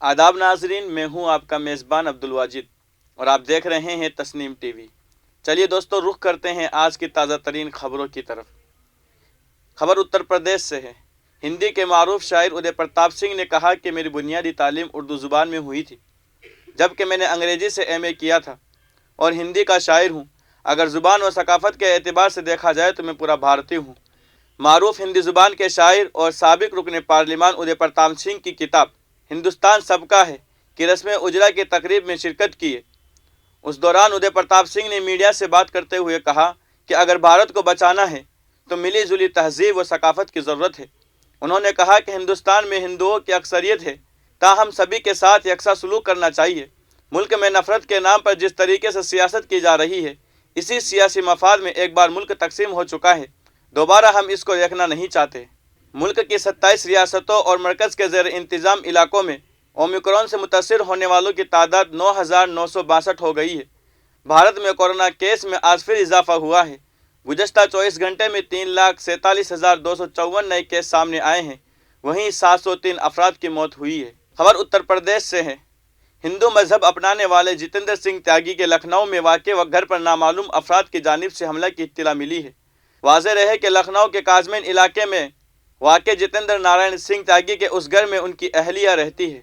आदाब नाजरीन, मैं हूं आपका मेज़बान अब्दुल वाजिद और आप देख रहे हैं तस्नीम टीवी। चलिए दोस्तों, रुख करते हैं आज की ताज़ा तरीन खबरों की तरफ। खबर उत्तर प्रदेश से है। हिंदी के मारूफ शायर उदय प्रताप सिंह ने कहा कि मेरी बुनियादी तालीम उर्दू ज़ुबान में हुई थी, जबकि मैंने अंग्रेज़ी से एमए किया था और हिंदी का शायर हूँ। अगर ज़ुबान व सकाफ़त के एतबार से देखा जाए तो मैं पूरा भारतीय हूँ। मारूफ हिंदी ज़ुबान के शायर और साबिक रुकन पार्लिमान उदय प्रताप सिंह की किताब हिंदुस्तान सबका है कि रस्म उजरा की तकरीब में शिरकत किए। उस दौरान उदय प्रताप सिंह ने मीडिया से बात करते हुए कहा कि अगर भारत को बचाना है तो मिली जुली तहजीब व सकाफ़त की ज़रूरत है। उन्होंने कहा कि हिंदुस्तान में हिंदुओं की अक्सरियत है, ताहम सभी के साथ यकसा सलूक करना चाहिए। मुल्क में नफ़रत के नाम पर जिस तरीके से सियासत की जा रही है, इसी सियासी मफाद में एक बार मुल्क तकसीम हो चुका है, दोबारा हम इसको देखना नहीं चाहते। मुल्क की 27 रियासतों और मरकज़ के ज़ेर इंतज़ाम इलाकों में ओमिक्रॉन से मुतासिर होने वालों की तादाद 9,962 हो गई है। भारत में कोरोना केस में आज फिर इजाफा हुआ है। गुज़श्ता 24 घंटे में 3,47,254 नए केस सामने आए हैं। वहीं 703 अफराद की मौत हुई है। खबर उत्तर प्रदेश से है। हिंदू मजहब अपनाने वाले जितेंद्र सिंह त्यागी के लखनऊ में वाक़े व घर पर नामालूम अफराद की जानिब से हमला की इत्तला मिली है। वाज़ेह रहे कि लखनऊ के काजमीन इलाके में वाक़े जितेंद्र नारायण सिंह त्यागी के उस घर में उनकी अहलिया रहती है।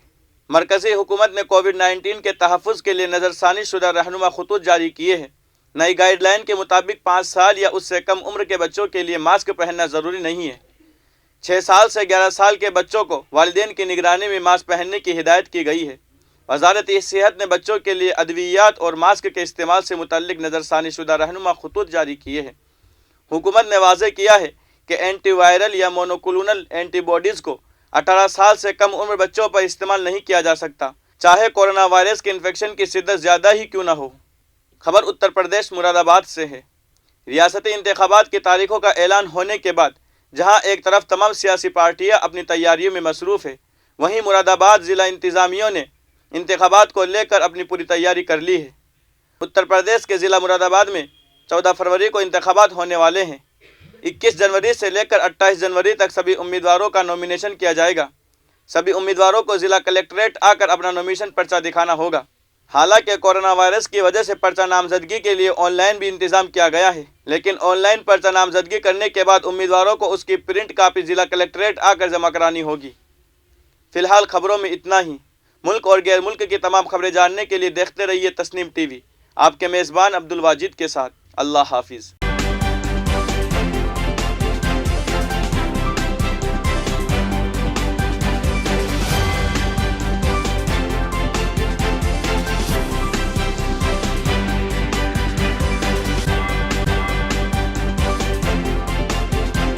मरकज़ी हुकूमत ने कोविड-19 के तहफ़्फ़ुज़ के लिए नज़रसानी शुदा रहनुमा खतूत जारी किए हैं। नई गाइडलाइन के मुताबिक 5 साल या उससे कम उम्र के बच्चों के लिए मास्क पहनना ज़रूरी नहीं है। 6 साल से 11 साल के बच्चों को वालिदैन की निगरानी में मास्क पहनने की हिदायत की गई है। वज़ारत-ए-सेहत ने बच्चों के लिए अद्वियात और मास्क के इस्तेमाल से मुतल्लिक नज़रसानी शुदा रहनुमा खतूत जारी किए हैं। हुकूमत ने वाज़ेह किया है कि एंटीवायरल या मोनोक्लोनल एंटीबॉडीज़ को 18 साल से कम उम्र बच्चों पर इस्तेमाल नहीं किया जा सकता, चाहे कोरोना वायरस के इन्फेक्शन की शिद्दत ज़्यादा ही क्यों न हो। खबर उत्तर प्रदेश मुरादाबाद से है। रियासती इंतखाबात की तारीखों का ऐलान होने के बाद जहां एक तरफ तमाम सियासी पार्टियां अपनी तैयारियों में मसरूफ़ है, वहीं मुरादाबाद ज़िला इंतज़ामिया ने इंतखाबात को लेकर अपनी पूरी तैयारी कर ली है। उत्तर प्रदेश के ज़िला मुरादाबाद में 14 फरवरी को इंतखाबात होने वाले हैं। 21 जनवरी से लेकर 28 जनवरी तक सभी उम्मीदवारों का नॉमिनेशन किया जाएगा। सभी उम्मीदवारों को ज़िला कलेक्ट्रेट आकर अपना नॉमिनेशन पर्चा दिखाना होगा। हालांकि कोरोना वायरस की वजह से पर्चा नामजदगी के लिए ऑनलाइन भी इंतज़ाम किया गया है, लेकिन ऑनलाइन पर्चा नामजदगी करने के बाद उम्मीदवारों को उसकी प्रिंट कापी ज़िला कलेक्ट्रेट आकर जमा करानी होगी। फ़िलहाल खबरों में इतना ही। मुल्क और गैर मुल्क की तमाम खबरें जानने के लिए देखते रहिए तस्नीम टीवी। आपके मेज़बान अब्दुल वाजिद के साथ। अल्लाह हाफिज़।